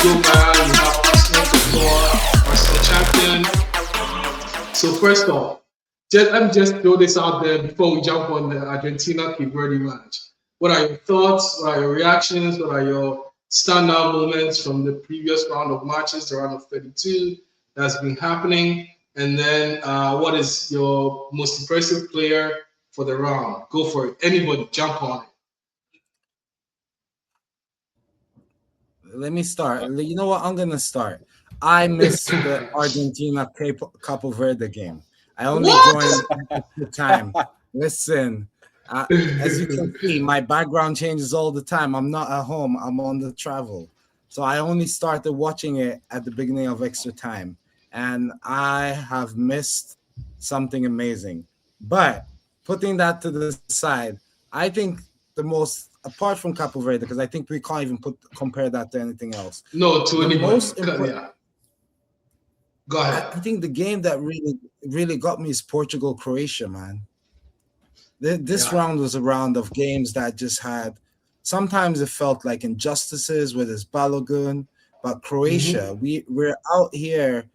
go, man. We have Arsenal to score, Arsenal champion. So first off, let me just throw this out there before we jump on the Argentina Cape Verde match. What are your thoughts? What are your reactions? What are your standout moments from the previous round of matches, the round of 32 that's been happening? And then what is your most impressive player for the round? Go for it. Anybody, jump on it. Let me start. You know what? I'm gonna start. I missed the Argentina Capo Verde game. I only joined at the time. Listen, as you can see, my background changes all the time. I'm not at home. I'm on the travel, so I only started watching it at the beginning of extra time, and I have missed something amazing. But putting that to the side, I think the most apart from Capo Verde, because I think we can't even compare that to anything else. No, to anybody. Most important. Yeah. Go ahead. I think the game that really got me is Portugal Croatia, man. This round was a round of games that just had. Sometimes it felt like injustices with this Balogun, but Croatia, we're out here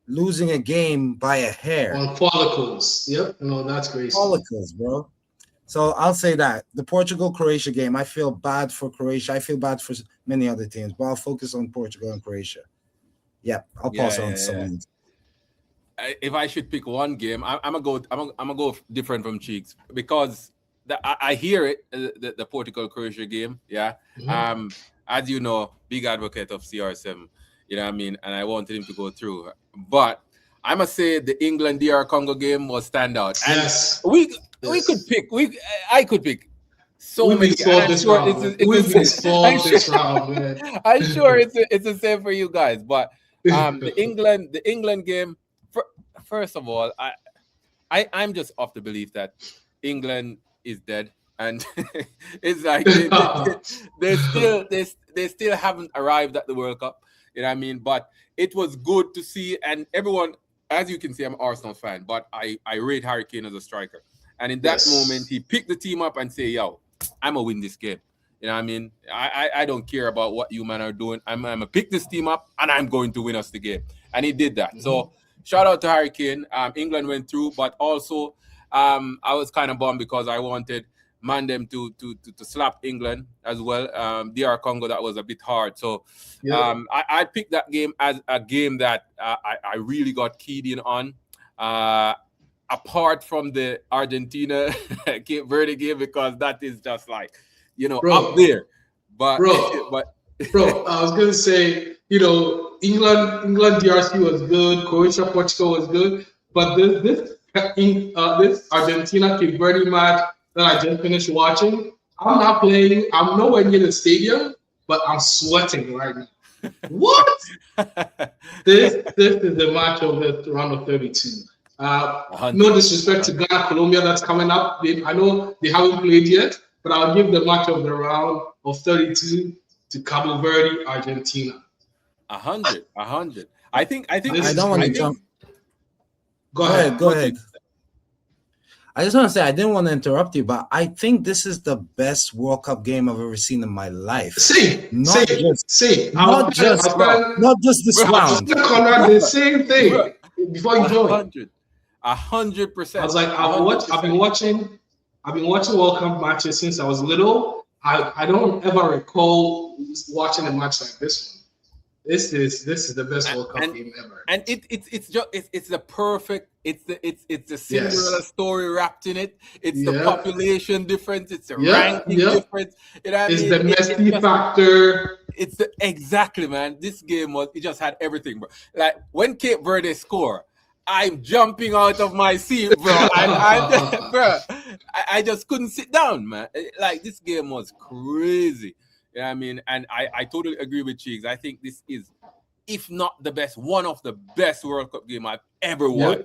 losing a game by a hair on follicles. Yep, no, that's crazy. Follicles, bro. So I'll say that the Portugal-Croatia game, I feel bad for Croatia. I feel bad for many other teams, but I'll focus on Portugal and Croatia. Yep, I'll pass on to someone. If I should pick one game, I'm gonna go different from Cheeks because I hear it, the Portugal-Croatia game. Yeah. As you know, big advocate of CR7. You know what I mean, and I wanted him to go through, but I must say the England-DR Congo game was standout. And yes. We could pick. I could pick so many. I'm sure it's the same for you guys. But the England game. First of all, I'm just of the belief that England is dead, and it's like they still haven't arrived at the World Cup. You know what I mean? But it was good to see, and everyone, as you can see, I'm an Arsenal fan, but I rate Harry Kane as a striker. And in that moment, he picked the team up and say, yo, I'm going to win this game. You know what I mean? I don't care about what you men are doing. I'm going to pick this team up, and I'm going to win us the game. And he did that. So shout out to Harry Kane. England went through, but also I was kind of bummed because I wanted Mandem to slap England as well. DR Congo, that was a bit hard. So I picked that game as a game that I really got keyed in on. Apart from the Argentina Cape Verde game, because that is just like, up there. But I was gonna say, England DRC was good, Croatia Portugal was good, but this Argentina Cape Verde match that I just finished watching, I'm not playing. I'm nowhere near the stadium, but I'm sweating right now. What? This is the match of the round of 32. No disrespect to Ghana, Colombia that's coming up. I know they haven't played yet, but I'll give the match of the round of 32 to Cabo Verde, Argentina. 100. I think. I don't want to jump. Go ahead. I just want to say I didn't want to interrupt you, but I think this is the best World Cup game I've ever seen in my life. Not just this round. The same thing before you joined. 100%. I was like, I've been watching World Cup matches since I was little. I don't ever recall watching a match like this one. This is the best World Cup game ever. And it's the perfect. It's the Cinderella story wrapped in it. It's the population difference. It's the ranking difference. It's the Messi factor. It's exactly, man. This game it just had everything, bro. Like when Cape Verde score, I'm jumping out of my seat, bro. I just couldn't sit down, man. Like this game was crazy. You know what I mean? And I totally agree with Cheeks. I think this is, if not the best, one of the best World Cup game I've ever won.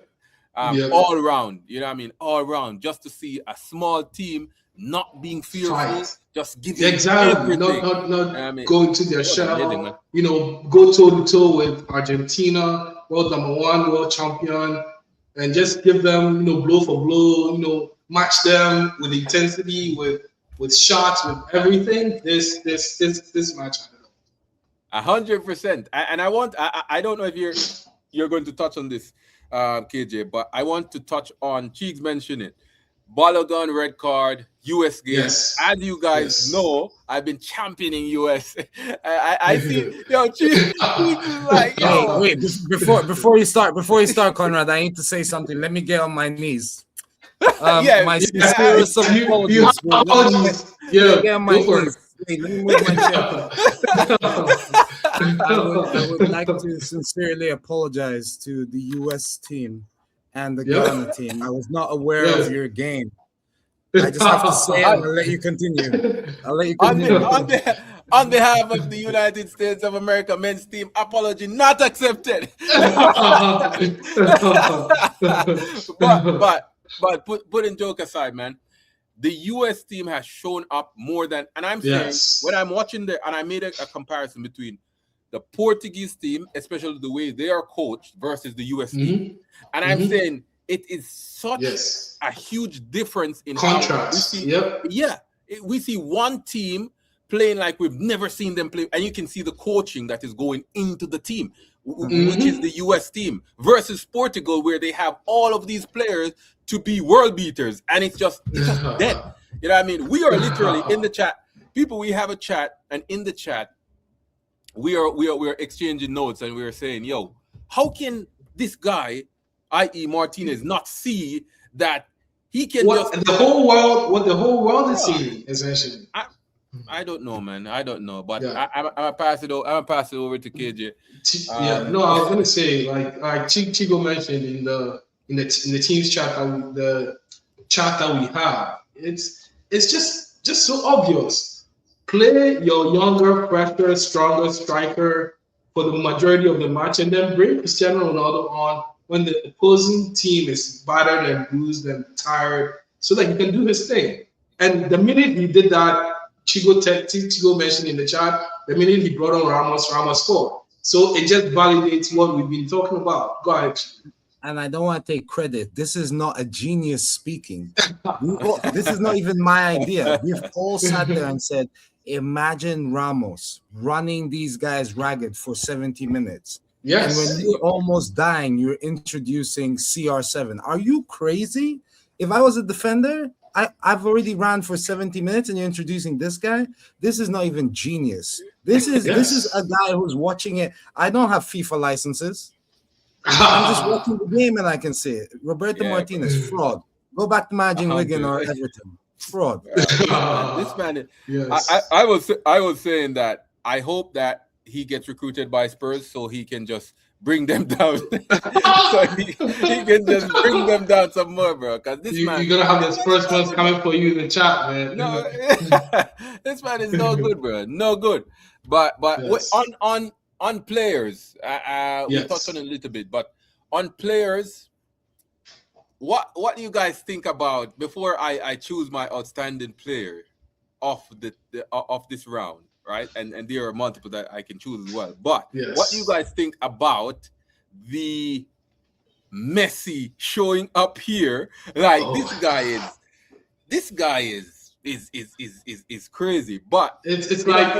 All around. You know what I mean? All around. Just to see a small team not being fearful, just giving everything. Not going to their shell. Go toe-to-toe with Argentina, world number one, world champion, and just give them, blow for blow, match them with intensity, with shots, with everything. This match, I don't know. 100%. And I want. I don't know if you're going to touch on this, KJ, but I want to touch on. Cheeks mentioned it. Balogun red card, US game. Yes. As you guys Yes. know, I've been championing US. I see, yo, Cheeks is like, yo. Wait, before you start, Conrad, I need to say something. Let me get on my knees. Yeah, My Yeah, sincerest of you apologies. have apologies. Yeah, Get on my go for knees. Wait, let me move my chair. I would like to sincerely apologize to the US team and the Yeah. Ghana team. I was not aware Yes. of your game. I just have to say it. I'll let you continue. On behalf of the United States of America men's team, apology not accepted. but putting joke aside, man, the US team has shown up more than, and I'm saying Yes. when I'm watching and I made a comparison between the Portuguese team, especially the way they are coached, versus the US team, and I'm saying it is such a huge difference in contrast. We see one team playing like we've never seen them play, and you can see the coaching that is going into the team, which is the US team, versus Portugal, where they have all of these players to be world beaters, and it's just dead. You know what I mean? We are literally in the chat. People, we have a chat, and in the chat, we are exchanging notes, and we are saying, yo, how can this guy, i.e. Martinez, not see that he can what the whole world is seeing, essentially. I don't know, man. I don't know, but I'm gonna pass it over to KJ. I was gonna say, like Chigo mentioned in the team's chat, the chat that we have, it's just so obvious. Play your younger, fresher, stronger striker for the majority of the match, and then bring Cristiano Ronaldo on when the opposing team is battered and bruised and tired, so that he can do his thing. And the minute he did that, Chigo mentioned in the chat, the minute he brought on Ramos scored. So it just validates what we've been talking about. Go ahead. And I don't want to take credit. This is not a genius speaking. This is not even my idea. We've all sat there and said, imagine Ramos running these guys ragged for 70 minutes. Yes. And when you're almost dying, you're introducing CR7. Are you crazy? If I was a defender, I've already ran for 70 minutes and you're introducing this guy. This is not even genius. This is a guy who's watching it. I don't have FIFA licenses. I'm just watching the game and I can see it. Roberto Martinez, fraud. Go back to managing Wigan or Everton. Fraud. This man. Yes. I was saying that I hope that he gets recruited by Spurs so he can just bring them down. So he can just bring them down some more, bro. Because you're gonna have the Spurs fans coming for you in the chat, man. No, this man is no good, bro. No good. But yes. on players, we touched on it a little bit, but on players, what do you guys think about before I choose my outstanding player of this round, right? And there are multiple that I can choose as well. But what do you guys think about the Messi showing up here? Like this guy is crazy. But it's like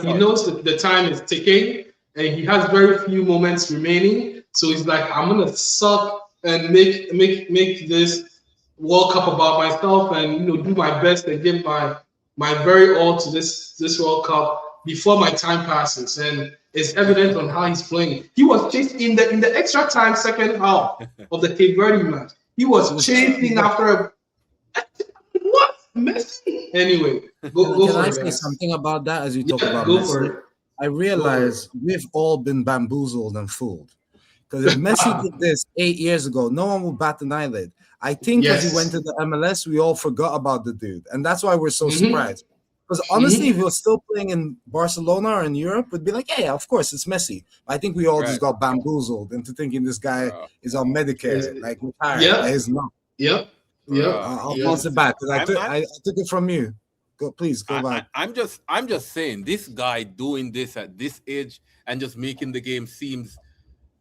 he knows that the time is ticking and he has very few moments remaining. So he's like, I'm gonna suck and make this World Cup about myself and do my best and give my very all to this World Cup before my time passes. And it's evident on how he's playing. He was chasing in the extra time second half of the Cape Verde match. He was chasing after what Messi? Anyway, go Can for I it, say guys. something about that as you talk about go Messi? for it. I realize we've all been bamboozled and fooled. Because if Messi did this 8 years ago, no one would bat an eyelid. I think as he went to the MLS, we all forgot about the dude. And that's why we're so surprised. Because honestly, if he was still playing in Barcelona or in Europe, we'd be like, yeah, of course, it's Messi. I think we all just got bamboozled into thinking this guy is on Medicare, like retired. Yeah. He's not. Yep. I'll pass it back because I took it from you. Please go back. I'm just saying, this guy doing this at this age and just making the game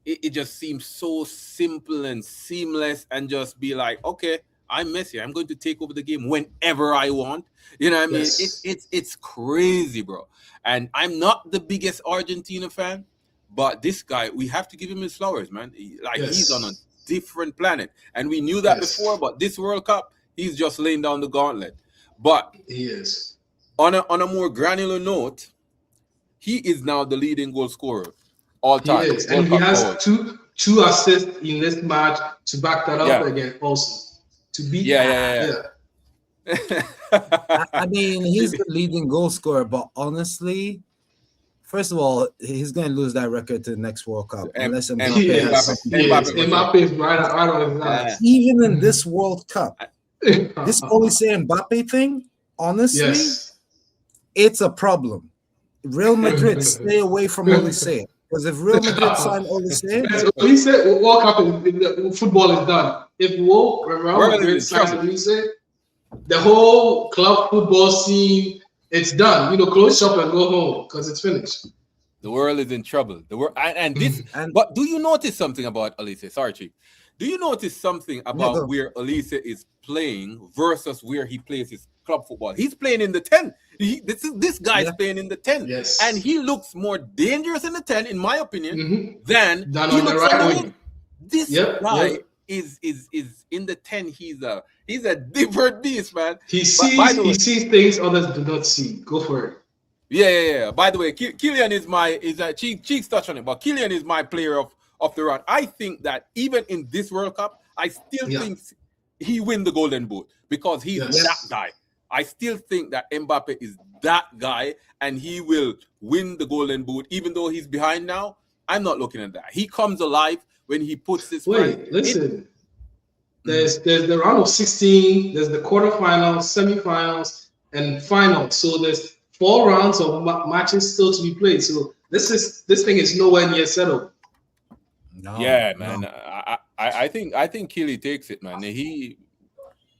it just seems so simple and seamless, and just be like, okay, I'm Messi. I'm going to take over the game whenever I want. You know what I mean? Yes. It's crazy, bro. And I'm not the biggest Argentina fan, but this guy, we have to give him his flowers, man. He's on a Yes. different planet. And we knew that Yes. before, but this World Cup, he's just laying down the gauntlet. But He is. on a more granular note, he is now the leading goal scorer all He time. is. World And he Cup has forward. two assists in this match to back that up Yeah. again also. To beat Yeah. I mean, he's the leading goal scorer, but honestly, first of all, he's going to lose that record to the next World Cup unless He Mbappe is. has He is. Mbappe. Mbappe is right on his eyes. even in this World Cup. This Olise Mbappe thing, honestly, Yes. it's a problem. Real Madrid, stay away from Olise. Because if Real Madrid sign Olise, He said World Cup is football is done. If Real Madrid signs Olise, the whole club football scene, it's done. You know, close shop and go home because it's finished. The world is in trouble. The world and this. But do you notice something about Olise? Sorry, Chief. Do you notice something about where Olise is playing versus where he plays his club football? He's playing in the 10. This guy's playing in the 10. Yes. And he looks more dangerous in the 10, in my opinion, than Done he on the looks right on the wing. wing. This guy is in the 10. He's a different beast, man. He sees things others do not see. Go for it. Yeah. By the way, Kylian is Cheeks touched on it, but Kylian is my player of the round. I think that even in this World Cup, I still think he win the Golden Boot because he's that guy. I still think that Mbappe is that guy and he will win the Golden Boot, even though he's behind now. I'm not looking at that. He comes alive when he puts this. Listen. There's the round of 16. There's the quarterfinals, semifinals, and finals. So there's 4 rounds of matches still to be played. So this thing is nowhere near settled. No, yeah, man. No. I think Killy takes it, man. He's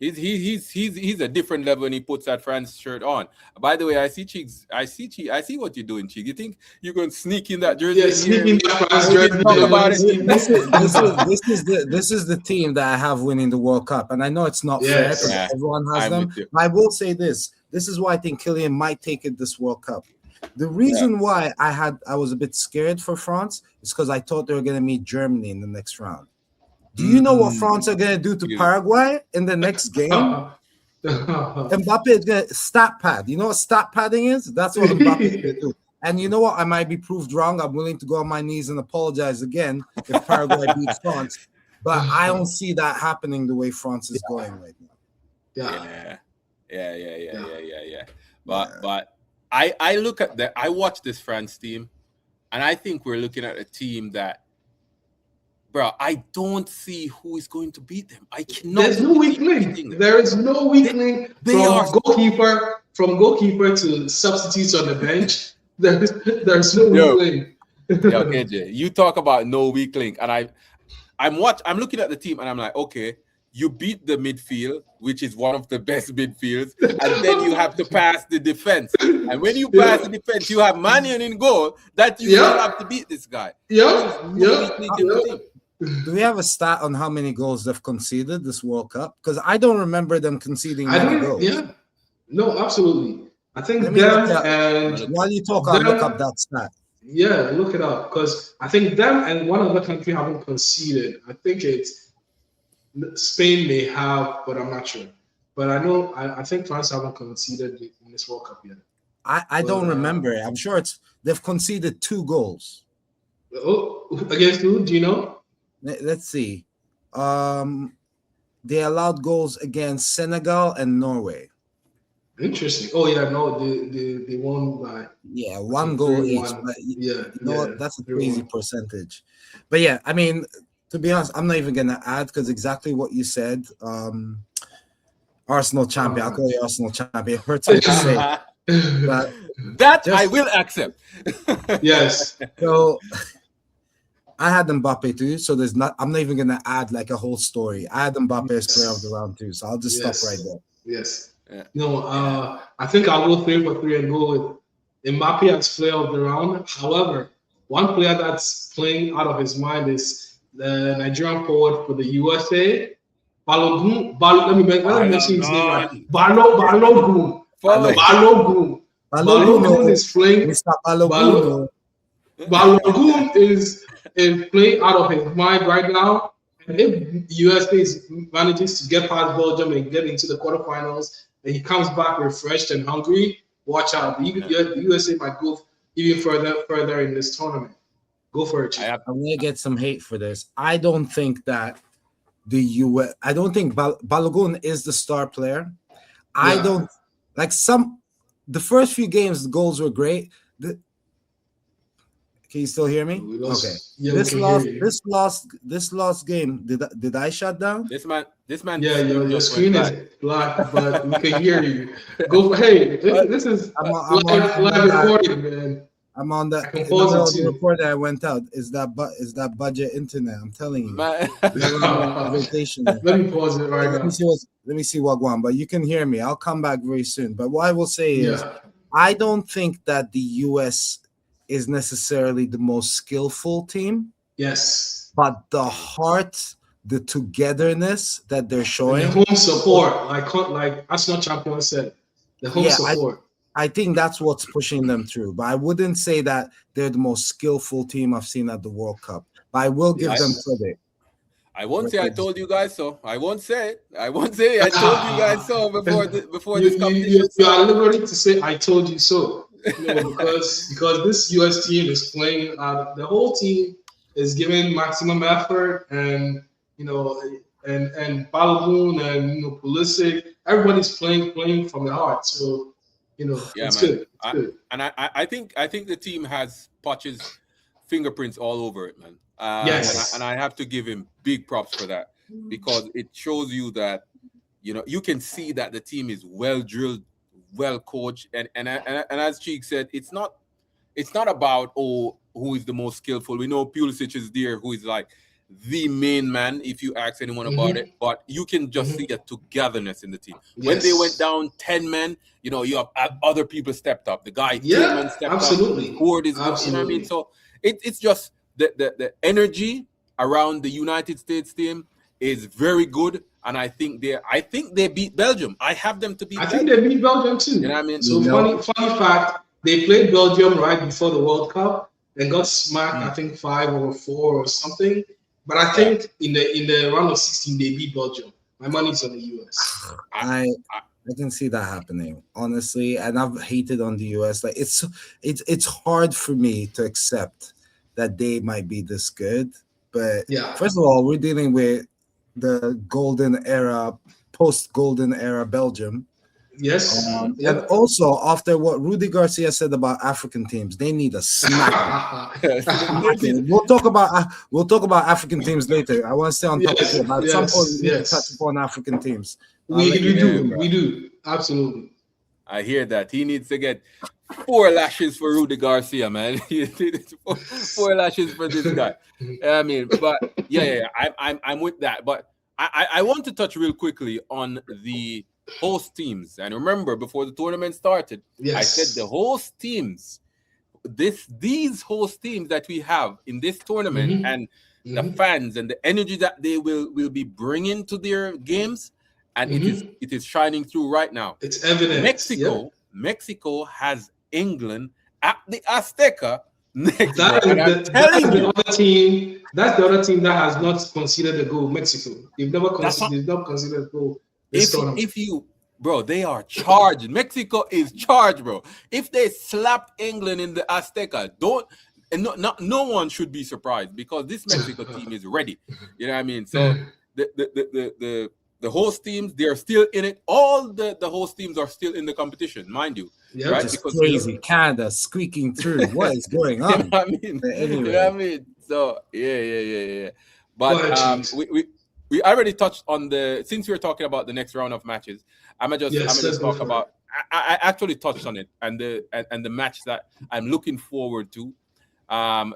a different level when he puts that France shirt on. By the way, I see Cheeks. I see what you're doing, Cheeks. You think you're going to sneak in that jersey? Yeah, sneaking that France jersey. Talk about it. This is the team that I have winning the World Cup, and I know it's not fair because everyone has them. But I will say this: this is why I think Kylian might take it this World Cup. The reason why I was a bit scared for France is because I thought they were going to meet Germany in the next round. Do you know what France are going to do to Paraguay in the next game? Mbappe is going to stat pad. You know what stat padding is? That's what Mbappe is going to do. And you know what? I might be proved wrong. I'm willing to go on my knees and apologize again if Paraguay beats France. But I don't see that happening the way France is going right now. Yeah. But I look at that. I watch this France team, and I think we're looking at a team that, bro, I don't see who is going to beat them. I cannot. There's no weak link. There is no weak link from goalkeeper to substitutes on the bench. There's no weak link. Yo, KJ, you talk about no weak link, and I'm looking at the team, and I'm like, okay, you beat the midfield, which is one of the best midfields, and then you have to pass the defense. And when you pass the defense, you have Manion in goal that you still have to beat this guy. Do we have a stat on how many goals they've conceded this World Cup? Because I don't remember them conceding many goals. Yeah, no, absolutely. I think them and while you talk, I'll look up that stat. Yeah, look it up because I think them and one other country haven't conceded. I think it's Spain may have, but I'm not sure. But I think France haven't conceded in this World Cup yet. I don't remember it. I'm sure they've conceded 2 goals. Oh, against who? Do you know? Let's see. They allowed goals against Senegal and Norway. Interesting. Oh yeah, no, they won by 1 goal each. But what? That's a crazy percentage. But yeah, I mean, to be honest, I'm not even gonna add because exactly what you said. Arsenal champion. I'll call you Arsenal champion. It hurts me to say that I will accept. Yes. So I had Mbappe too, so I'm not even gonna add like a whole story. I had Mbappe as player of the round too, so I'll just stop right there. Yes. Yeah. No, I think I'll go 3 for 3 and go with Mbappe as player of the round. However, one player that's playing out of his mind is the Nigerian forward for the USA, Balogun. Let me mention his name right. Balogun. Follow. Balogun. Balogun is playing. Mr. Balogun. Balogun is playing out of his mind right now. And if USA manages to get past Belgium and get into the quarterfinals, and he comes back refreshed and hungry, watch out. The USA might go even further in this tournament. Go for it. I'm gonna get some hate for this. I don't think that the US. I don't think Balogun is the star player. I don't like some. The first few games, the goals were great. Can you still hear me? Okay. Yeah, this last game, did I shut down? This man. Yeah, your screen is black, but we can hear you. Go for this is live recording, man. I'm on the recorder. I went out. Is that budget internet? I'm telling you. Vacation. Let me pause it right now. Let me see what going on. But you can hear me. I'll come back very soon. But what I will say is, I don't think that the US is necessarily the most skillful team. Yes. But the heart, the togetherness that they're showing. And the home support, like Arsenal champion said, the home support. I think that's what's pushing them through. But I wouldn't say that they're the most skillful team I've seen at the World Cup. But I will give them credit. I won't say I told you guys so. I won't say it. I won't say I told you guys so before this competition. You are liberated to say I told you so. Because this US team is playing. The whole team is giving maximum effort, and and Balogun and Pulisic, everybody's playing from the heart. So it's good. Good. I think the team has Poch's fingerprints all over it, man. Yes. And I have to give him big props for that, because it shows you that you can see that the team is well drilled, well coached, and as Cheek said, it's not about who is the most skillful. We know Pulisic is there, who is like the main man if you ask anyone about it, but you can just see a togetherness in the team. When they went down 10 men, you have other people stepped up. The guy Tillman stepped absolutely. up. Ford is good, you know what I mean? So it's just the energy around the United States team is very good. And I think they beat Belgium. I have them to beat Belgium. I think they beat Belgium too. You know what I mean? So funny fact, they played Belgium right before the World Cup and got smacked, I think 5-4 or something. But I think in the round of 16 they beat Belgium. My money's on the US. I can see that happening, honestly. And I've hated on the US. Like it's hard for me to accept that they might be this good. But first of all, we're dealing with the golden era, post-golden era Belgium. Yes. And also, after what Rudy Garcia said about African teams, they need a smack. We'll talk about African teams later. I want to stay on top of it. But at some point, we need to touch upon African teams. We do. Absolutely. I hear that. He needs to get 4 lashes for Rudy Garcia, man. 4 lashes for this guy. I mean, but I'm with that. But I want to touch real quickly on the host teams. And remember, before the tournament started, I said the host teams, these host teams that we have in this tournament, and the fans and the energy that they will be bringing to their games, and it is shining through right now. It's evident. Mexico has England at the Azteca next. That's the other team that has not considered a goal. Mexico. They've not considered a goal. They are charged. Mexico is charged, bro. If they slap England in the Azteca, no one should be surprised, because this Mexico team is ready. You know what I mean? So the host teams, they're still in it. All the host teams are still in the competition, mind you. Yeah, right? Because crazy. Canada squeaking through. What is going on? You know what I mean? Anyway. You know what I mean? So yeah. But we already touched on since we're talking about the next round of matches, I'm gonna just talk about. I actually touched on it, and the match that I'm looking forward to. I'm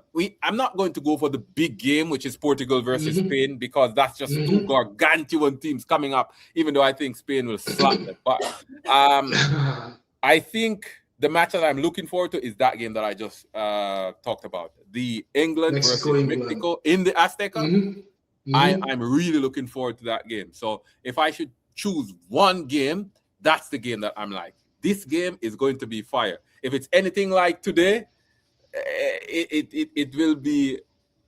not going to go for the big game, which is Portugal versus Spain, because that's just 2 gargantuan teams coming up, even though I think Spain will slap them. But I think the match that I'm looking forward to is that game that I just talked about. The England versus Mexico in the Azteca. I'm really looking forward to that game. So if I should choose one game, that's the game that I'm like, this game is going to be fire. If it's anything like today, it will be,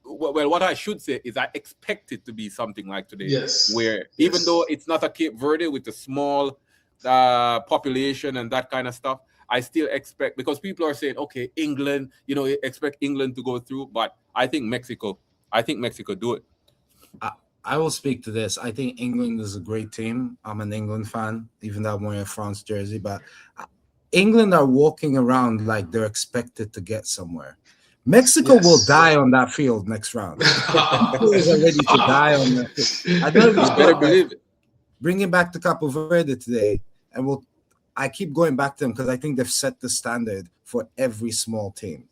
well, what I should say is I expect it to be something like today. Yes. Where even though it's not a Cape Verde with a small population and that kind of stuff, I still expect, because people are saying, okay, England, expect England to go through, but I think Mexico do it. I will speak to this. I think England is a great team. I'm an England fan, even though I'm wearing a France jersey. But England are walking around like they're expected to get somewhere. Mexico will die on that field next round. Mexico is ready to die on that field. I don't better believe it. Bringing back the Capo Verde today, and I keep going back to them because I think they've set the standard for every small team.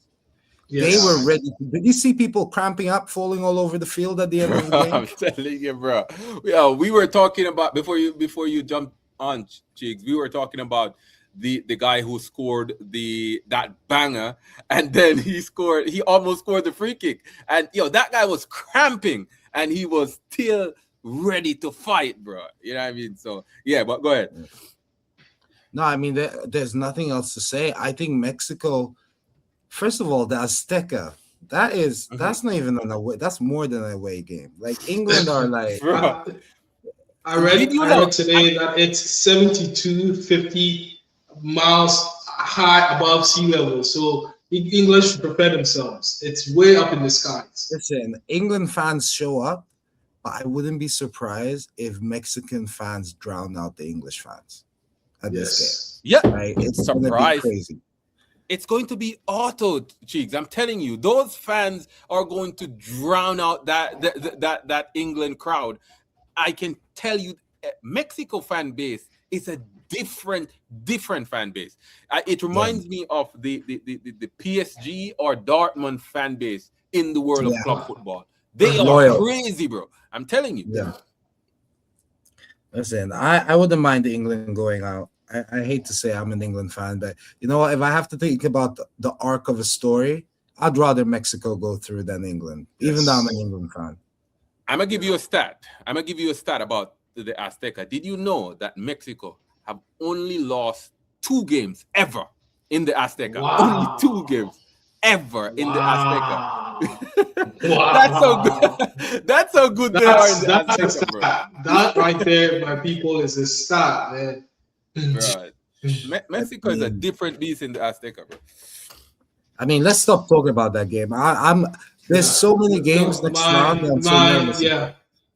Yes. They were ready. Did you see people cramping up, falling all over the field at the end of the game? I'm telling you, bro. Yeah, we were talking about before you jumped on, Cheeks. We were talking about the guy who scored that banger, and then he almost scored the free kick, and that guy was cramping, and he was still ready to fight, bro. You know what I mean? So yeah, but go ahead. No, I mean there's nothing else to say. I think Mexico. First of all, the Azteca, that's not even an away. That's more than an away game. Like England are like. I read today that it's 7250 miles high above sea level. So English should prepare themselves. It's way up in the skies. Listen, England fans show up, but I wouldn't be surprised if Mexican fans drown out the English fans at this game. Yeah, right? It's surprise. Crazy. It's going to be auto, Cheeks. I'm telling you, those fans are going to drown out that England crowd. I can tell you, Mexico fan base is a different fan base. It reminds me of the PSG or Dortmund fan base in the world of club football. They are crazy, bro. I'm telling you. Yeah. Listen, I wouldn't mind England going out. I hate to say I'm an England fan, but you know what? If I have to think about the arc of a story, I'd rather Mexico go through than England, even though I'm an England fan. I'm going to give you a stat. About the Azteca. Did you know that Mexico have only lost 2 games ever in the Azteca? Wow. Only 2 games ever in the Azteca. Wow. That's how good they are in the Azteca, bro. That right there, my people, is a stat, man. Right. Mexico is a different beast in the Azteca, bro. I mean, let's stop talking about that game. There's so many games next round.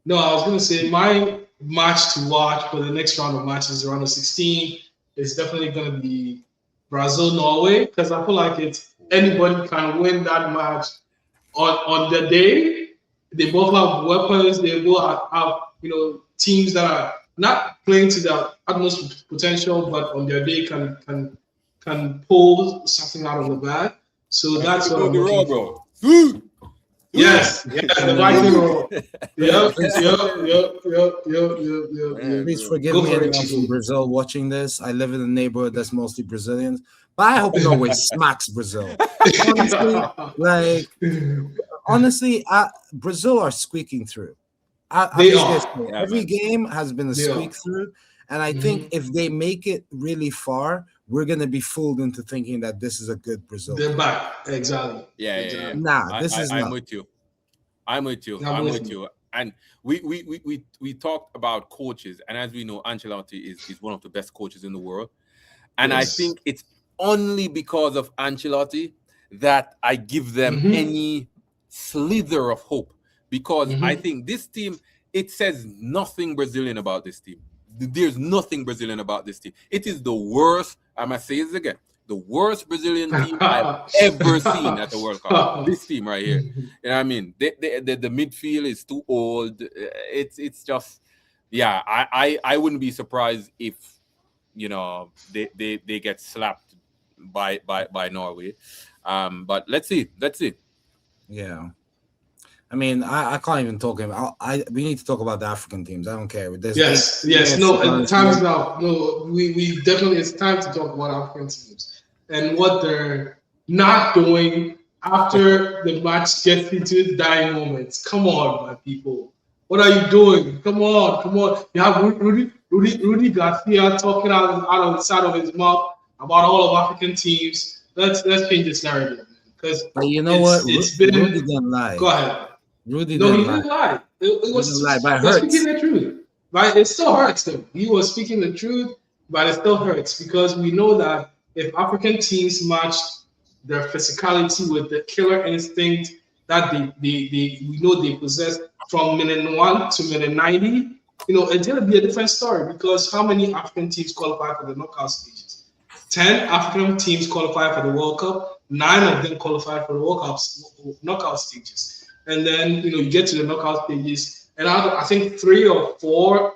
No, I was gonna say my match to watch for the next round of matches, round of 16, is definitely gonna be Brazil-Norway, because I feel like anybody can win that match on the day. They both have weapons. They both have teams that are not playing to their utmost potential, but on their day can pull something out of the bag. So that's what I'm looking for. Yes, the Viking roll. Yep. Please forgive me anyone from Brazil watching this. I live in a neighborhood that's mostly Brazilians, but I hope Norway smacks Brazil. Honestly, Brazil are squeaking through. Every game has been a squeak through, and I think if they make it really far, we're gonna be fooled into thinking that this is a good Brazil. They're back, exactly. Yeah. Nah, this is not. I'm with you. And we talked about coaches, and as we know, Ancelotti is one of the best coaches in the world. And I think it's only because of Ancelotti that I give them any slither of hope. Because I think this team, it says nothing Brazilian about this team. There's nothing Brazilian about this team. It is the worst, I must say this again, the worst Brazilian team I've ever seen at the World Cup. This team right here. You know what I mean? The midfield is too old. It's just, I wouldn't be surprised if, they get slapped by Norway. But let's see. Yeah. I mean, I can't even talk about. We need to talk about the African teams. I don't care. Yes. No, time's now. No, we definitely. It's time to talk about African teams and what they're not doing after the match gets into its dying moments. Come on, my people. What are you doing? Come on, come on. You have Rudy Garcia talking out of the side of his mouth about all of African teams. Let's change this narrative because But you know what? it's Rudy been. didn't lie. Go ahead. Rudy No, he didn't lie. didn't lie. It He didn't lie, was but it he was speaking hurts. the truth. Right? It still hurts though. He was speaking the truth, but it still hurts because we know that if African teams matched their physicality with the killer instinct that we know they possess from minute 1 to minute 90, it's gonna be a different story because how many African teams qualify for the knockout stages? 10 African teams qualify for the World Cup. 9 of them qualify for the World Cup knockout stages. And then you get to the knockout stages, and I think 3 or 4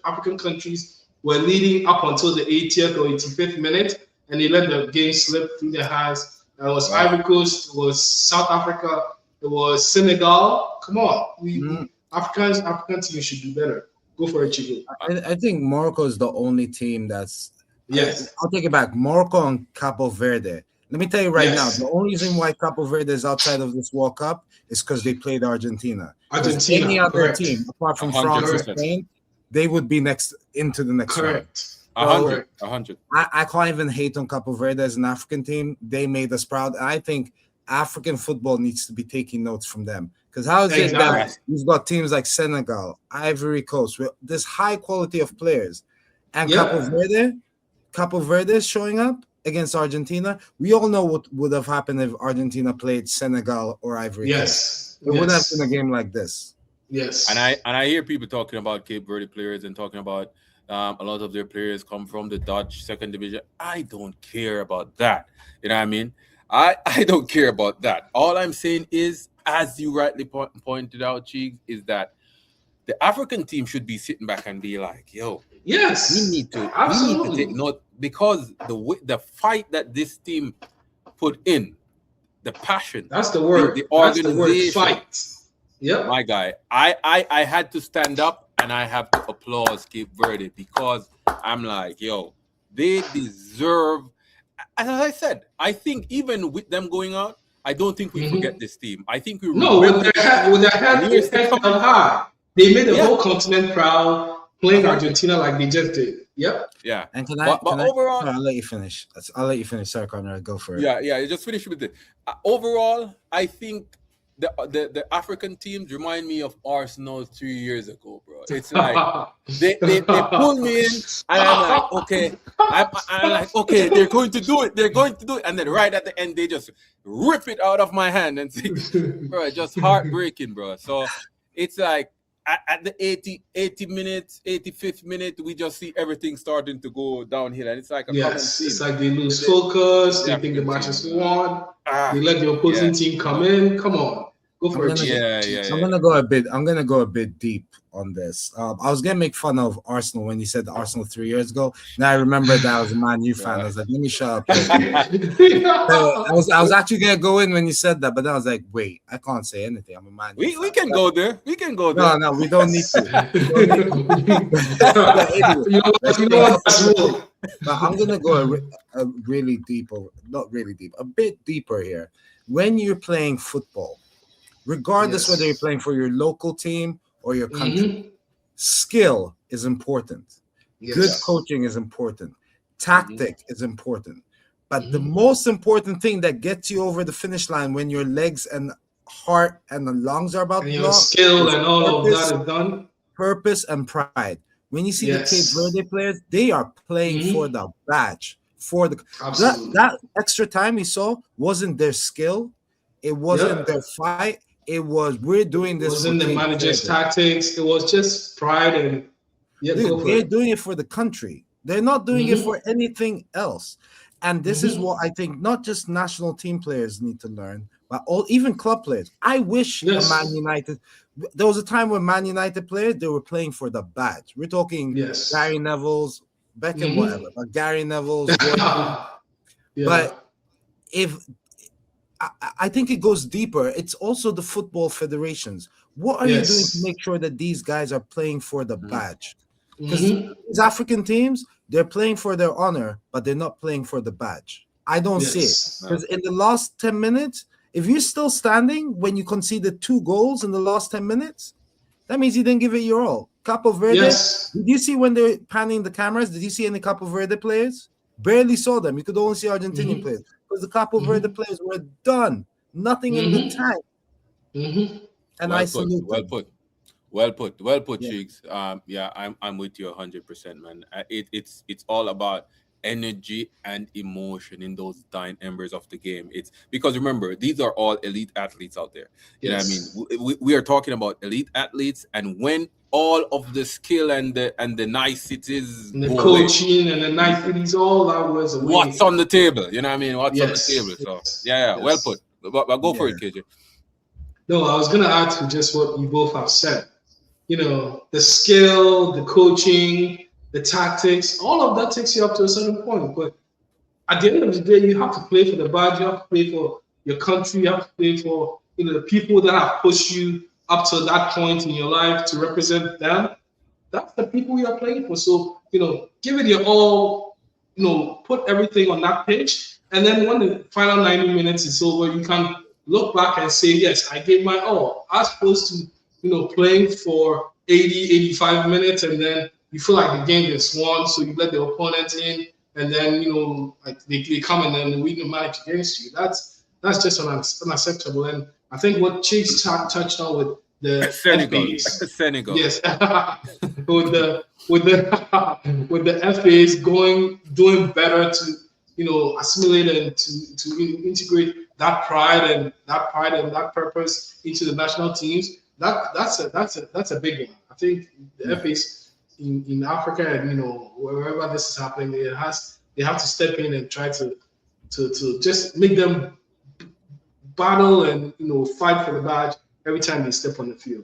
African countries were leading up until the 80th or 85th minute, and they let the game slip through their hands. It was Ivory Coast, it was South Africa, it was Senegal. Come on, African teams should do better. Go for it, Chico. I think Morocco is the only team that's. Yes. I'll take it back. Morocco and Capo Verde. Let me tell you right Yes. now, the only reason why Capo Verde is outside of this World Cup is because they played Argentina. Argentina, any other correct. team, apart from 100%. France and Spain, they would be into the next round. Correct. 100. I can't even hate on Capo Verde as an African team. They made us proud. And I think African football needs to be taking notes from them. Because how is it that you've got teams like Senegal, Ivory Coast, with this high quality of players, and Capo Verde is showing up against Argentina? We all know what would have happened if Argentina played Senegal or Ivory Coast. It wouldn't have been a game like this. Yes. And I hear people talking about Cape Verde players and talking about a lot of their players come from the Dutch second division. I don't care about that. You know what I mean? I don't care about that. All I'm saying is, as you rightly pointed out, Cheeks, is that the African team should be sitting back and be like, yo, we need to take note, because the fight that this team put in, the passion. That's the word. The organization. That's the word, fight. Yep. My guy, I had to stand up and I have to applaud Cape Verde, because I'm like, yo, they deserve. As I said, I think even with them going out, I don't think we forget this team. I think we with their head held high. They made the whole continent proud, playing Argentina like they just did. Yep. Yeah. And but overall, I'll let you finish. Sorry, Conrad, go for it. Yeah. Just finish with it. Overall, I think the African teams remind me of Arsenal 3 years ago, bro. It's like they pull me in, and I'm like, okay, I'm like, okay, they're going to do it, and then right at the end, they just rip it out of my hand and say, bro, just heartbreaking, bro. So it's like at the 80 minutes, 85th minute, we just see everything starting to go downhill, and it's like a common theme. It's like they lose focus. They think the match is won. They let the opposing team come in. Come on, go for it. I'm gonna go a bit deep on this. I was gonna make fun of Arsenal when you said Arsenal 3 years ago. Now I remember that I was a Man U fan. I was like, let me shut up. I was actually gonna go in when you said that, but then I was like, wait, I can't say anything. I'm a Man U fan. We can go there. We can go there. No, we don't need to. But I'm gonna go a really deep, or not really deep, a bit deeper here. When you're playing football, regardless whether you're playing for your local team or your country, skill is important. Good coaching is important. Tactic is important. But the most important thing that gets you over the finish line when your legs and heart and the lungs are about to blow, skill and all of that is done. Purpose and pride. When you see the Cape Verde players, they are playing for the badge. For that extra time we saw wasn't their skill. It wasn't their fight. It was, we're doing this. It wasn't the manager's tactics. It was just pride and they're doing it for the country. They're not doing it for anything else. And this is what I think not just national team players need to learn, but even club players. I wish Man United. There was a time when Man United players, they were playing for the badge. We're talking Gary Neville's, Beckham, whatever. But Gary Neville's. But if I think it goes deeper. It's also the football federations. What are you doing to make sure that these guys are playing for the badge? Because these African teams, they're playing for their honor, but they're not playing for the badge. I don't see it. Because in the last 10 minutes, if you're still standing when you conceded 2 goals in the last 10 minutes, That means you didn't give it your all. Capo Verde. Yes. Did you see when they were panning the cameras? Did you see any Capo Verde players? Barely saw them. You could only see Argentinian players because the Capo Verde players were done. Nothing in the tank. And Well I put, salute well them. put. Well put, Yeah. Cheeks. Yeah, I'm with you 100%, man. It's all about energy and emotion in those dying embers of the game. It's because remember, these are all elite athletes out there. You know what I Yes. mean? We are talking about elite athletes, and when all of the skill and the niceties And the go away, coaching and the niceties, all that was away. what's on the table? You know what I mean? What's on the Yes. table? So Yes. yeah, well Yes. put. But go for Yeah. it, KJ. No, I was gonna add to just what you both have said. You know, the skill, the coaching, the tactics, all of that takes you up to a certain point. But at the end of the day, you have to play for the badge, you have to play for your country, you have to play for the people that have pushed you up to that point in your life to represent them. That's the people you're playing for. So, give it your all, put everything on that pitch. And then when the final 90 minutes is over, you can look back and say, yes, I gave my all. As opposed to, playing for 80, 85 minutes and then you feel like the game is won. So you let the opponent in and then, like they come and then win the match against you. That's just unacceptable. And I think what Chase touched on with the Senegal. yes, with the with the FAs doing better to assimilate and to integrate that pride and that purpose into the national teams. That's a big one. I think the FAs in Africa and wherever this is happening, they have to step in and try to just make them battle and fight for the badge every time they step on the field.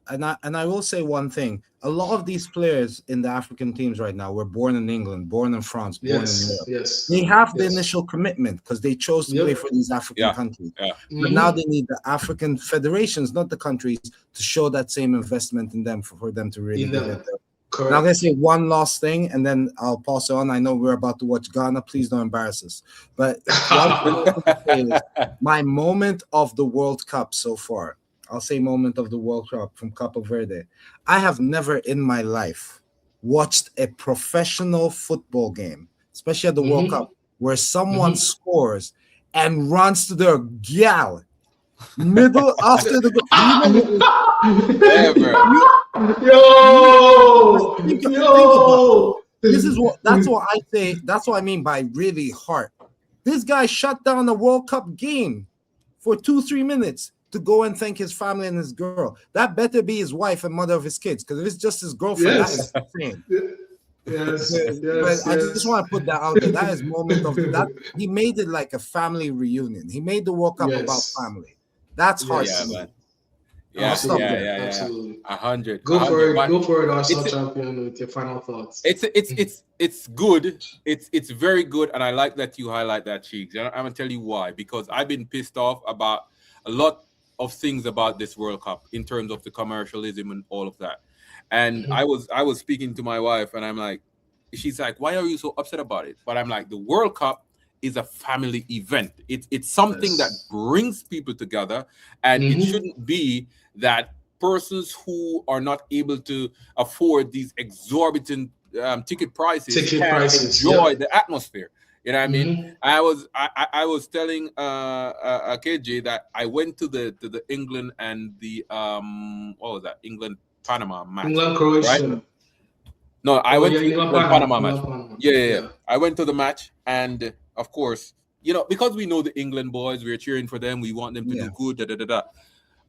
And I will say one thing: a lot of these players in the African teams right now were born in England, born in France, born in Europe. Yes, they have the initial commitment because they chose to play for these African countries. Yeah. But now they need the African federations, not the countries, to show that same investment in them for them to really get it there. Correct. Now I'm gonna say one last thing, and then I'll pass it on. I know we're about to watch Ghana. Please don't embarrass us. But my moment of the World Cup so far. I'll say moment of the World Cup from Capo Verde. I have never in my life watched a professional football game, especially at the World Cup, where someone scores and runs to their gal middle after the goal. Yo! That's what I say. That's what I mean by really hard. This guy shut down a World Cup game for 2-3 minutes to go and thank his family and his girl. That better be his wife and mother of his kids, because if it's just his girlfriend, that is insane. But I just want to put that out there. That is moment of that. He made it like a family reunion. He made the World Cup about family. That's hard. Yeah, man. Absolutely. 100. Go for it, Arsenal champion, with your final thoughts. It's good. It's very good, and I like that you highlight that, Cheeks. I'm gonna tell you why. Because I've been pissed off about a lot of things about this World Cup in terms of the commercialism and all of that. And I was speaking to my wife, and I'm like, she's like, why are you so upset about it? But I'm like, the World Cup is a family event. It's something that brings people together, and it shouldn't be that persons who are not able to afford these exorbitant ticket prices enjoy the atmosphere. You know what I mean? I was telling KJ that I went to the England and the what was that? England Panama match. England Croatia. Right? No, I went to the England Panama match. Yeah. I went to the match, and of course, because we know the England boys, we're cheering for them. We want them to do good.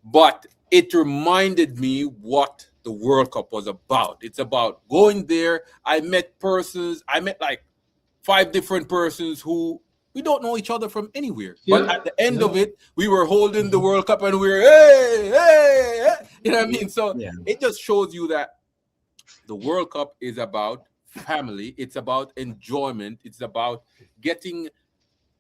But it reminded me what the World Cup was about. It's about going there. I met like 5 different persons who we don't know each other from anywhere. But at the end of it, we were holding the World Cup and we were, hey. You know what I mean? So it just shows you that the World Cup is about family. It's about enjoyment. It's about getting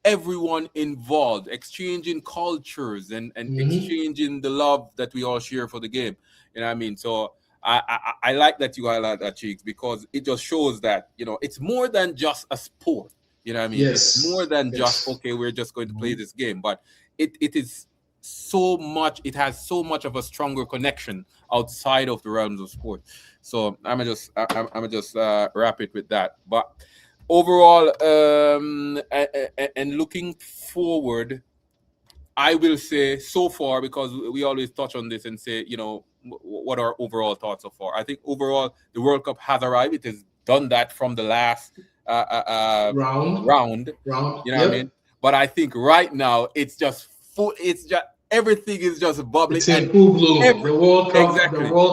everyone involved, exchanging cultures and exchanging the love that we all share for the game. You know what I mean? So I like that you highlight that, Cheeks, because it just shows that, it's more than just a sport. You know what I mean? Yes. It's more than just, okay, we're just going to play this game. But it is so much. It has so much of a stronger connection outside of the realms of sport. So I'm just wrap it with that. But overall, and looking forward, I will say so far, because we always touch on this and say, what our overall thoughts so far. I think overall the World Cup has arrived. It has done that from the last round. You know what I mean? But I think right now it's just full. It's just everything is just bubbling. It's in full bloom. The World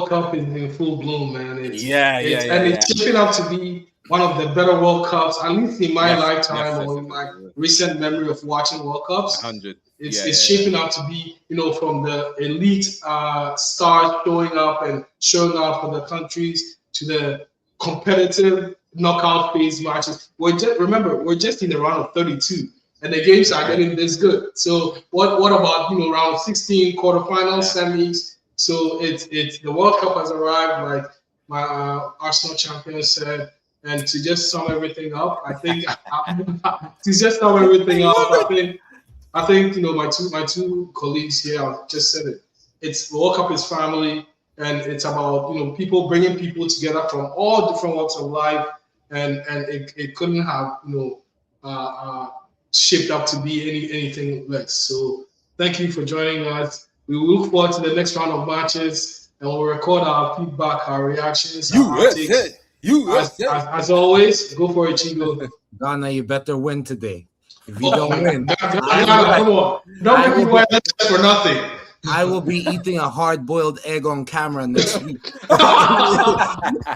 Cup is in full bloom, man. It's shaping up to be one of the better World Cups, at least in my lifetime or in my recent memory of watching World Cups. 100. It's shaping up to be, from the elite stars showing up and showing up for the countries to the competitive knockout phase matches. We're just in the round of 32, and the games are getting this good. So what about round of 16, quarterfinals, semis? So it's the World Cup has arrived, like my Arsenal champion said. And to just sum everything up, I think I think my two colleagues here have just said it. It's the World Cup is family, and it's about people bringing people together from all different walks of life, and it couldn't have shaped up to be anything less. So thank you for joining us. We will look forward to the next round of matches, and we'll record our feedback, our reactions, As always, go for it, Chigo. Ghana, you better win today. If you don't win, come on. Don't make me win for nothing. I will be eating a hard-boiled egg on camera next week.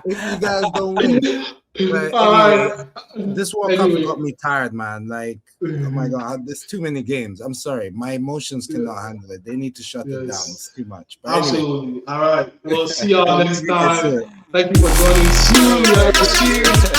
If you guys don't win. But anyway, this World Cup got me tired, man. Like, oh my God, there's too many games. I'm sorry. My emotions cannot handle it. They need to shut it down. It's too much. But absolutely. Anyway. All right. We'll see y'all next time. Thank you for joining. Cheers.